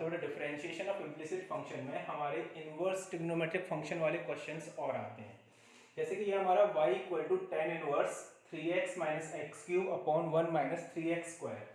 थोड़े differentiation of implicit function में हमारे इनवर्स ट्रिग्नोमेट्रिक फंक्शन वाले क्वेश्चंस और आते हैं। जैसे कि ये हमारा y equal to tan inverse 3x minus x cube upon 1 minus 3x square.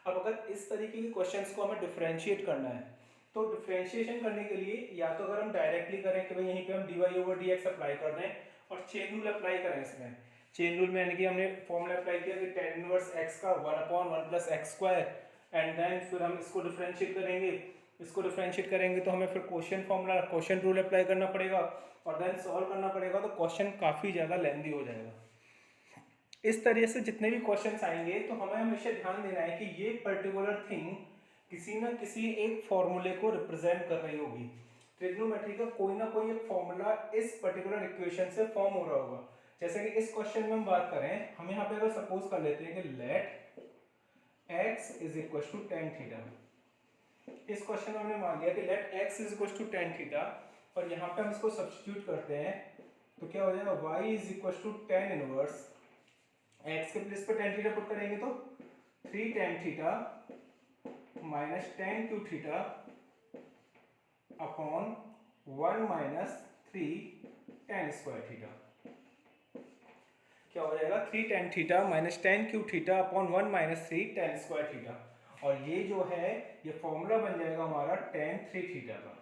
अब अगर इस तरीके के क्वेश्चंस को हमें डिफरेंशिएट करना है तो डिफरेंशिएशन करने के लिए या तो अगर हम डायरेक्टली करें कि भाई यहीं पे हम dy ओवर dx अप्लाई कर दें और चेन रूल अप्लाई करें। इसमें चेन रूल में यानी कि हमने फॉर्मूला अप्लाई किया कि tan इनवर्स x का 1 upon 1 plus x square and then फिर हम इसको डिफरेंशिएट करेंगे। इसको डिफरेंशिएट करेंगे तो हमें फिर quotient formula quotient rule apply करना पड़ेगा और देन सॉल्व करना पड़ेगा, तो क्वेश्चन काफ़ी ज़्यादा लेंदी हो जाएगा। इस तरह से जितने भी क्वेश्चंस आएंगे तो हमें हमेशा ध्यान देना है कि ये पर्टिकुलर थिंग किसी ना किसी एक फॉर्मूले को रिप्रेजेंट कर रही होगी। ट्रिग्नोमेट्री का कोई ना कोई एक फॉर्मूला इस पर्टिकुलर इक्वेशन से फॉर्म हो रहा होगा। जैसे कि इस क्वेश्चन में हम बात करें, हम यहाँ पे अगर सपोज कर लेते हैं कि let x is equal to tan theta. इस क्वेश्चन में हमने मान लिया कि let x is equal to tan theta और यहाँ पे हम इसको सब्स्टिट्यूट करते हैं तो क्या हो जाएगा y is equal to tan inverse x के प्लेस पे tan थीटा पुट करेंगे तो 3 tan theta minus tan cube theta upon 1 minus 3 tan square theta. क्या हो जाएगा 3 tan theta minus tan cube theta upon 1 minus 3 tan square theta. और ये जो है ये फॉर्मूला बन जाएगा हमारा tan 3 थीटा का।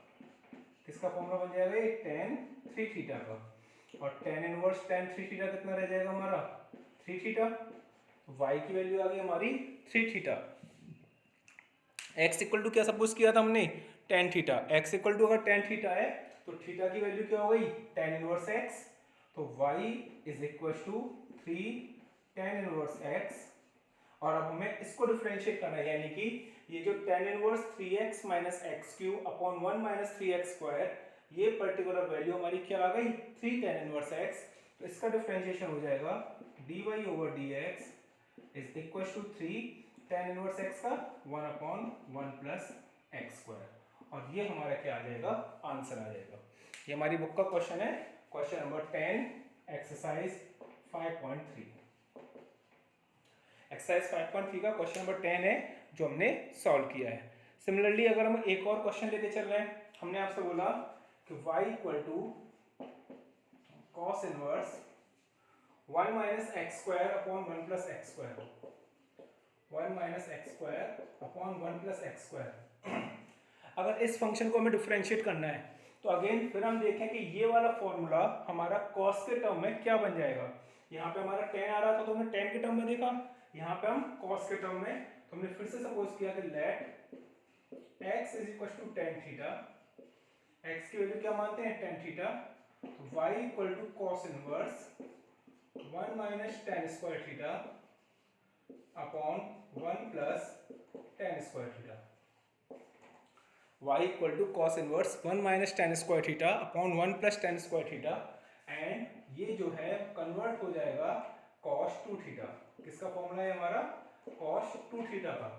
किसका फॉर्मूला बन जाएगा ये tan 3 थीटा का। और tan इनवर्स tan 3 थीटा कितना रह जाएगा हमारा 3 थीटा। y की वैल्यू आ गई हमारी 3 थीटा। x इक्वल टू क्या सपोज किया था हमने tan theta. x equal to अगर tan थीटा है तो थीटा की वैल्यू क्या हो गई tan इनवर्स x। तो y is equal to 3 tan inverse x। और अब हमें इसको डिफरेंशिएट करना है यानी कि ये जो tan inverse 3x minus x cube upon 1 minus 3x square ये पर्टिकुलर वैल्यू हमारी क्या आ गई 3 tan इनवर्स x। तो इसका डिफरेंशिएशन हो जाएगा dy over dx is equal to 3 tan inverse x का 1 अपॉन 1 प्लस एक्स स्क्वायर। और ये हमारा क्या आ जाएगा आंसर आ जाएगा। ये हमारी बुक का क्वेश्चन है, क्वेश्चन नंबर 10 एक्सरसाइज 5.3। एक्सरसाइज 5.3 का क्वेश्चन नंबर 10 है जो हमने सॉल्व किया है। सिमिलरली अगर हम एक और क्वेश्चन लेके चल रहे हैं, हमने आपसे बोला कि y equal to cos inverse 1 minus x square upon 1 plus x square 1 minus x square upon 1 plus x square. अगर इस फंक्शन को हमें डिफरेंशिएट करना है तो अगेन फिर हम देखें कि ये वाला फॉर्मूला हमारा कॉस के टर्म में क्या बन जाएगा। यहाँ पे हमारा tan आ रहा था तो हमने tan के टर्म में देखा, यहाँ पे हम cos के टर्म में तो हमने फिर से सपोज किया कि let x is equal to tan theta. x की वैल्यू क्या मानते हैं tan थीटा। तो y equal to cos inverse 1 minus tan square theta upon 1 plus tan square theta. y equal to cos inverse 1 minus tan square theta upon 1 plus tan square theta and ये जो है convert हो जाएगा cos 2 theta. किसका formula है हमारा cos 2 theta का।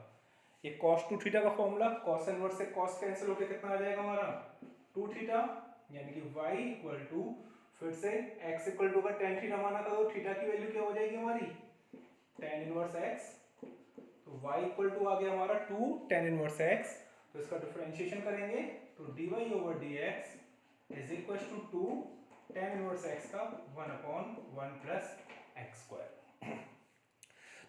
ये cos 2 थीटा का फॉर्मूला cos इनवर्स से cos कैंसिल होकर कितना आ जाएगा हमारा 2 थीटा। यानी कि y इक्वल टू फिर से x इक्वल टू का tan थीटा माना था तो थीटा की वैल्यू क्या हो जाएगी हमारी tan इनवर्स x। तो y इक्वल टू आ गया हमारा 2 tan इनवर्स x। तो इसका डिफरेंशिएशन करेंगे तो dy over dx is equal to 2 tan inverse x का 1 अपॉन 1 प्लस एक्स स्क्वायर।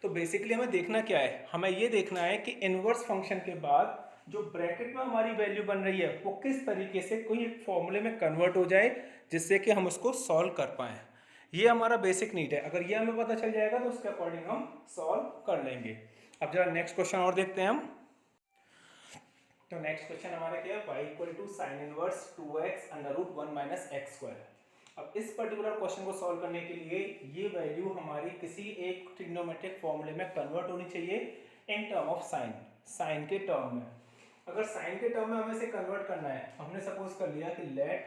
तो बेसिकली हमें देखना क्या है, हमें ये देखना है कि इनवर्स फंक्शन के बाद जो ब्रैकेट में हमारी वैल्यू बन रही है वो किस तरीके से कोई एक फॉर्मूले में कन्वर्ट हो जाए जिससे कि हम उसको सॉल्व कर पाए। ये हमारा बेसिक नीड है। अगर ये हमें पता चल जाएगा तो उसके अकॉर्डिंग हम सॉल्व कर लेंगे। अब जरा नेक्स्ट क्वेश्चन और देखते हैं हम। तो नेक्स्ट क्वेश्चन हमारा क्या है y equal to sine inverse 2x under root 1 minus x square. अब इस पर्टिकुलर क्वेश्चन को सॉल्व करने के लिए ये वैल्यू हमारी किसी एक ट्रिग्नोमेट्रिक फॉर्मूले में कन्वर्ट होनी चाहिए in term of sine, sine के टर्म में। अगर साइन के टर्म में हमें इसे कन्वर्ट करना है, हमने सपोज कर लिया कि let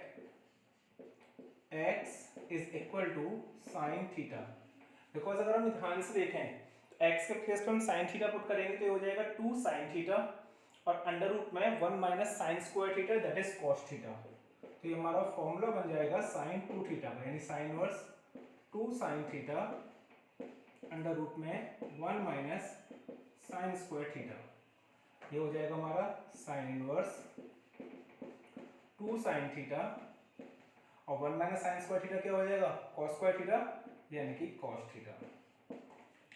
x is equal to sine theta. Because अगर हम ध्यान से देखें तो x के प्लेस पे हम साइन थीटा पुट करेंगे तो ये हो जाएगा 2 साइन थीटा और अंडर रूट में 1 minus sine square theta that is cos theta. तो ये हमारा फॉर्मूला बन जाएगा साइन 2 थीटा का, यानी sine inverse 2 sine theta under root में 1 माइनस साइन स्क्वायर थीटा। ये हो जाएगा हमारा साइन इनवर्स 2 साइन थीटा और 1 माइनस साइन स्क्वायर थीटा क्या हो जाएगा कॉस स्क्वायर थीटा यानी कि कॉस थीटा।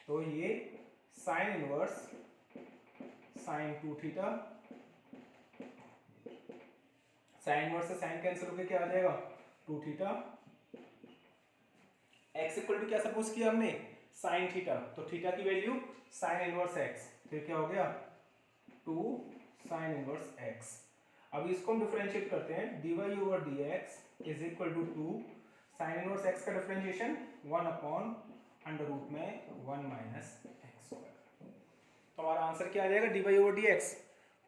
तो ये sine inverse sine 2 theta, sine inverse से साइन कैंसिल होकर क्या आ जाएगा 2 थीटा। x इक्वल टू क्या सपोज किया हमने साइन थीटा, तो थीटा की वैल्यू साइन इनवर्स x, फिर क्या हो गया 2 साइन इनवर्स x। अब इसको हम डिफरेंशिएट करते हैं, dy over dx is equal to 2 sine inverse x का डिफरेंशिएशन 1 अपॉन अंडर रूट में 1 माइनस एक्स स्क्वायर। तो हमारा आंसर क्या आ जाएगा dy over dx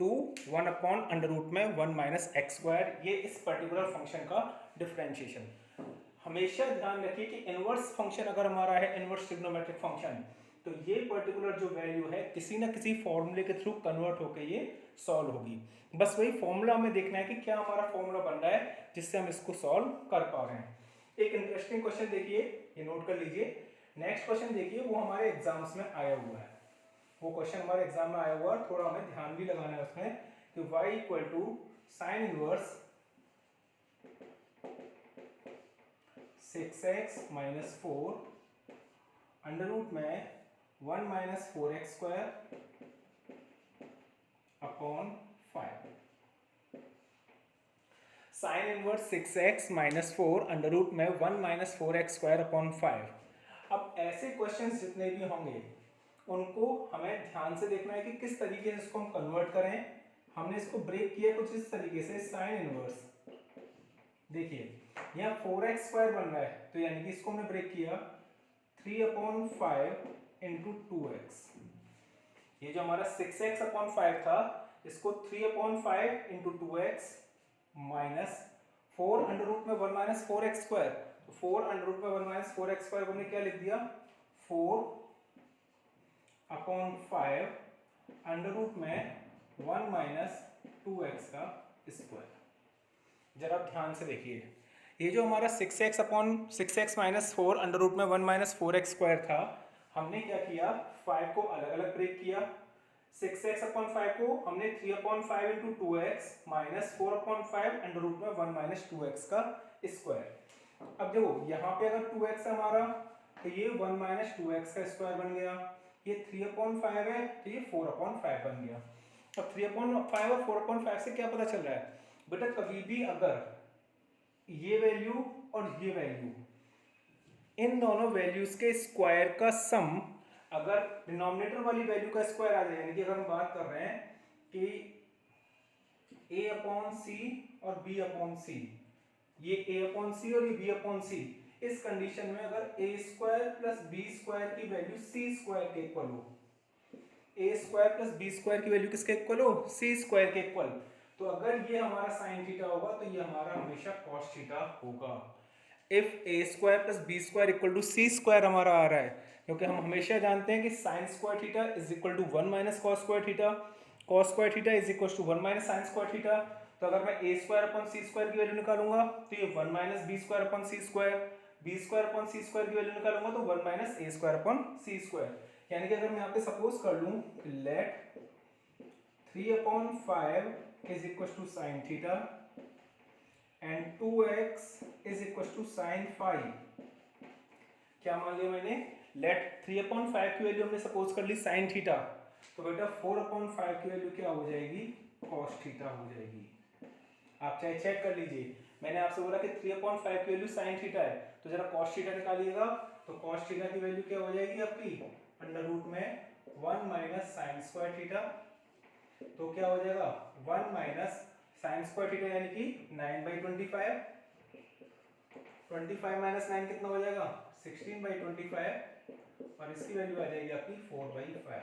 2 1 upon under root में 1 माइनस एक्स स्क्वायर। ये इस पर्टिकुलर फंक्शन का डिफरेंशिएशन। हमेशा ध्यान रखिए कि इनवर्स फंक्शन अगर हमारा है इनवर्स ट्रिग्नोमेट्रिक फंक्शन, तो ये पर्टिकुलर जो वैल्यू है किसी ना किसी फॉर्मूले के थ्रू कन्वर्ट होकर ये सॉल्व होगी। बस वही फॉर्मूला हमें देखना है कि क्या हमारा फॉर्मूला बन रहा है जिससे हम इसको सॉल्व कर पा रहे हैं। एक इंटरेस्टिंग क्वेश्चन देखिए, ये नोट कर लीजिए। नेक्स्ट क्वेश्चन देखिए, वो हमारे एग्जाम्स में आया हुआ है, वो क्वेश्चन हमारे एग्जाम में आया हुआ है, थोड़ा हमें ध्यान भी लगाना है उसमें कि y equal to sine inverse 6x minus 4 under root में 1 minus 4x square upon 5। Sine inverse 6x minus 4 under root में 1 माइनस 4x स्क्वायर अपॉन 5। अब ऐसे क्वेश्चंस जितने भी होंगे उनको हमें ध्यान से देखना है कि किस तरीके से इसको हम कन्वर्ट करें। हमने इसको ब्रेक किया कुछ इस तरीके से, साइन इनवर्स देखिए यहाँ 4x स्क्वायर बन रहा है, तो यानी कि इसको हमने ब्रेक किया 3 अपॉन 5 इंटू 2x। ये जो हमारा 6x अपॉन 5 था इसको 3 upon 5 into 2x minus 4 under root में 1 माइनस 4x स्क्वायर। तो 4 अंडर रूट में 1 माइनस 4x स्क्वायर हमने क्या लिख दिया 4 अपॉन 5 अंडर रूट में 1 माइनस 2x का स्क्वायर। जरा ध्यान से देखिए, ये जो हमारा 6x upon 6x minus 4 under root में 1 माइनस 4x स्क्वायर था, हमने क्या किया 5 को अलग अलग ब्रेक किया। 6x अपॉन 5 को हमने 3 upon 5 into 2x minus 4 upon 5 under root में 1 माइनस 2x का स्क्वायर। अब देखो यहाँ पे अगर 2x है हमारा तो ये 1 माइनस 2x का स्क्वायर बन गया, ये 3 अपॉन 5 है तो ये 4 अपॉन 5 बन गया। अब 3 अपॉन 5 और 4 अपॉन 5 से क्या पता चल रहा है बेटा, कभी भी अगर ये वैल्यू और ये वैल्यू, इन दोनों वैल्यूज के स्क्वायर का सम अगर डिनोमिनेटर वाली वैल्यू का स्क्वायर आ जाए, यानी कि अगर हम बात कर रहे हैं कि a अपॉन सी और b अपॉन सी, ये a अपॉन सी और ये b अपॉन सी, इस कंडीशन में अगर a square plus b square की वैल्यू c स्क्वायर के इक्वल हो, a square plus b square की वैल्यू किसके इक्वल हो c स्क्वायर के इक्वल, तो अगर ये हमारा साइन थीटा होगा तो ये हमारा हमेशा कॉस थीटा होगा। If a square plus b square equal to c square हमारा आ रहा है, क्योंकि हम हमेशा जानते हैं कि sine square theta is equal to 1 minus cos square theta, cos square theta is equal to 1 minus sine square theta. तो अगर मैं a square upon c square की वैल्यू निकालूंगा तो ये 1 minus b square upon c square, b square upon c square की value निकालूंगा तो 1 minus a square upon c square. यानी कि अगर मैं यहाँ पे सपोज कर लूं let 3 upon 5 is equal to sine theta and 2x is equal to sine phi. क्या मान लिया मैंने, लेट 3 अपॉन 5 की वैल्यू हमने सपोज कर ली साइन थीटा, तो बेटा 4 अपॉन 5 की वैल्यू क्या हो जाएगी कॉस थीटा हो जाएगी। आप चाहे चेक कर लीजिए, मैंने आपसे बोला कि 3 अपॉन 5 की वैल्यू साइन थीटा है, तो जरा कॉस थीटा निकालिएगा, तो कॉस थीटा की वैल्यू क्या हो जाएगी आपकी अंडर रूट में 1 माइनस साइन स्क्वायर थीटा, तो क्या हो जाएगा 1 माइनस साइन स्क्वायर थीटा यानी कि 9/25, 25 माइनस 9 कितना हो जाएगा 16/25 और इसकी वैल्यू आ जाएगी आपकी 4/5।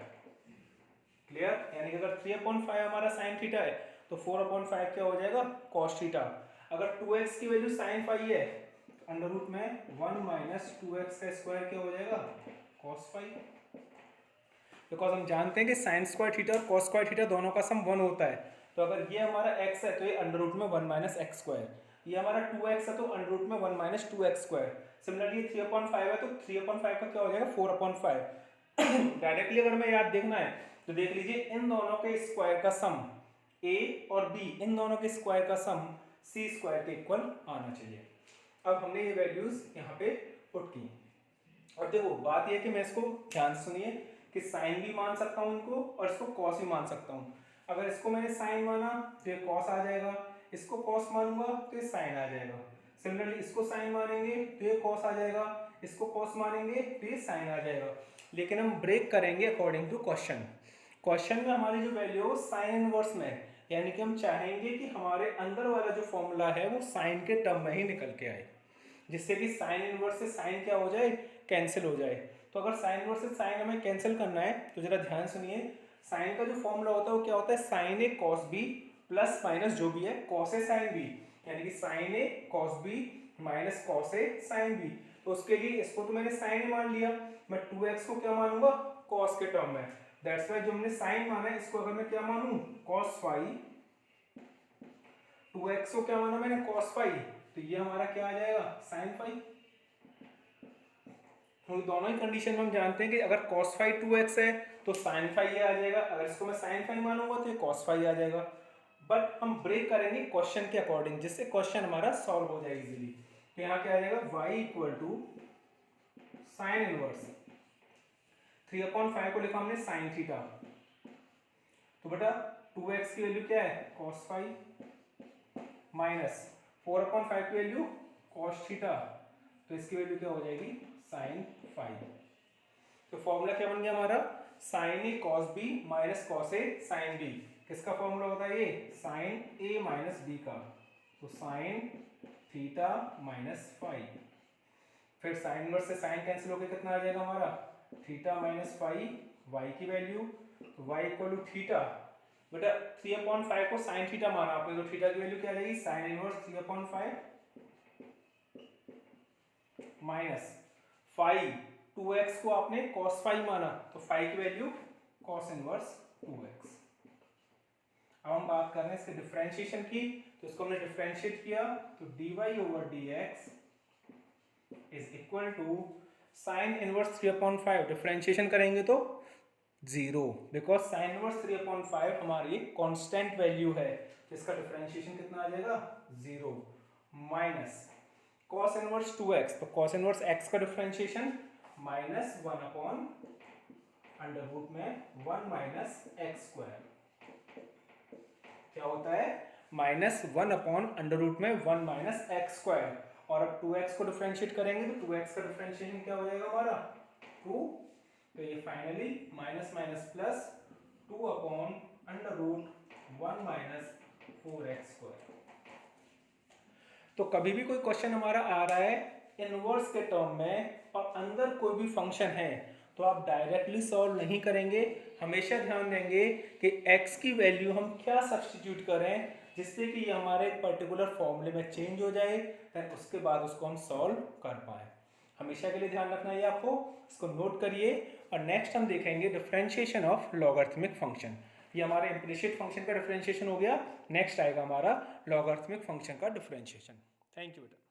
क्लियर, यानी कि अगर 3/5 हमारा साइन थीटा है तो 4/5 क्या हो जाएगा कॉस थीटा। अगर 2x की वैल्यू साइन फाई है अंडर रूट में 1 माइनस 2x का स्क्वायर क्या हो जाएगा कॉस फाई, बिकॉज हम जानते हैं कि साइन स्क्वायर थीटा और कॉस स्क्वायर थीटा दोनों का सम 1 होता है। तो अगर ये हमारा x है तो ये अंडर रूट में 1 माइनस एक्स स्क्वायर, ये हमारा 2x है तो अंडर रूट में 1 माइनस 2x स्क्वायर। सिमिलरली 3/5 है तो 3/5 का क्या हो जाएगा 4/5। डायरेक्टली अगर मैं याद देखना है तो देख लीजिए इन दोनों के स्क्वायर का सम a और b, इन दोनों के स्क्वायर का सम c स्क्वायर के इक्वल आना चाहिए। अब हमने ये वैल्यूज यहाँ पे पुट की। और देखो बात ये है कि मैं इसको ध्यान से सुनिए कि साइन भी मान सकता हूँ इनको और इसको कॉस भी मान सकता हूँ। अगर इसको मैंने साइन माना तो ये कॉस आ जाएगा, इसको कॉस मानूंगा तो ये साइन आ जाएगा। सिमिलरली इसको साइन मानेंगे तो ये कॉस आ जाएगा, इसको कॉस मानेंगे तो ये साइन आ जाएगा। लेकिन हम ब्रेक करेंगे अकॉर्डिंग टू क्वेश्चन। क्वेश्चन में हमारी जो वैल्यू है वो साइन इनवर्स में है, यानी कि हम चाहेंगे कि हमारे अंदर वाला जो फॉर्मूला है वो साइन के टर्म में ही निकल के आए, जिससे कि साइन इनवर्स से साइन क्या हो जाए, कैंसिल हो जाए। तो अगर साइन इनवर्स से साइन हमें कैंसिल करना है तो जरा ध्यान सुनिए, साइन का जो फॉर्मूला होता है वो क्या होता है, साइन ए कॉस बी प्लस माइनस जो भी है कॉस ए साइन बी, यानी कि sign A cos B minus cos A sine B. तो उसके लिए इसको तो मैंने साइन ही मान लिया, मैं 2x को क्या मानूंगा, कॉस के टर्म में। दैट्स वाई जो हमने साइन माना है इसको अगर मैं क्या मानूं, कॉस फाई, 2x को क्या माना मैंने, कॉस फाई, तो ये हमारा क्या आ जाएगा, साइन फाई। तो दोनों ही कंडीशन में हम जानते हैं कि अगर cos फाई 2x है तो sin फाई ये आ जाएगा, अगर इसको मैं sin फाई मानूंगा तो ये cos फाई आ जाएगा। बट हम ब्रेक करेंगे क्वेश्चन के अकॉर्डिंग, जिससे क्वेश्चन हमारा सॉल्व हो जाएगा इजीली। तो यहाँ क्या आ जाएगा, y equal to sine inverse 3/5 को लिखा हमने साइन थीटा, तो बेटा 2x की वैल्यू क्या है, cos फाई माइनस 4/5 की वैल्यू cos थीटा, तो इसकी वैल्यू क्या हो जाएगी, साइन फाई। तो फॉर्मूला क्या बन गया हमारा, sign A cos B minus cos A sine B. किसका फॉर्मूला होता है ये, साइन ए माइनस बी का, तो साइन थीटा माइनस फाई। फिर साइन इनवर्स से साइन कैंसिल होकर कितना आ जाएगा हमारा, थीटा माइनस फाई, वाई की वैल्यू, तो वाई इक्वल टू थीटा, बेटा 3/5 को साइन थीटा माना आपने, तो थीटा की वैल्यू क्या आ जाएगी, sign inverse 3/5 minus phi, 2x को आपने cos फाई माना तो फाई की वैल्यू cos इनवर्स 2x। अब हम बात कर रहे हैं इसके डिफरेंशिएशन की, तो इसको हमने डिफरेंशिएट किया तो dy over dx is equal to sine inverse 3/5, differentiation करेंगे तो 0, बिकॉज साइन इनवर्स 3/5 हमारी कांस्टेंट वैल्यू है, तो इसका डिफरेंशिएशन कितना आ जाएगा, 0 माइनस cos इनवर्स 2x, तो cos इनवर्स x का डिफरेंशिएशन माइनस 1/√ में 1 माइनस एक्स स्क्वायर, क्या होता है, माइनस 1/√ में 1 माइनस एक्स स्क्वायर। और अब 2x को डिफरेंशिएट करेंगे तो 2x का डिफरेंशिएशन क्या हो जाएगा हमारा, 2, तो ये finally minus minus plus 2/√ 1 minus 4x square. तो कभी भी कोई क्वेश्चन हमारा आ रहा है इनवर्स के टर्म में और अंदर कोई भी फंक्शन है तो आप डायरेक्टली सॉल्व नहीं करेंगे, हमेशा ध्यान देंगे कि x की वैल्यू हम क्या सब्स्टिट्यूट करें जिससे कि ये हमारे पर्टिकुलर फॉर्मूले में चेंज हो जाए, फिर उसके बाद उसको हम सॉल्व कर पाए। हमेशा के लिए ध्यान रखना है आपको, इसको नोट करिए। और नेक्स्ट हम देखेंगे डिफरेंशिएशन ऑफ लॉगरिथमिक फंक्शन। ये हमारे इम्प्लिसिट फंक्शन का डिफरेंशिएशन हो गया, नेक्स्ट आएगा हमारा लॉगरिथमिक फंक्शन का डिफरेंशिएशन। थैंक यू बेटा।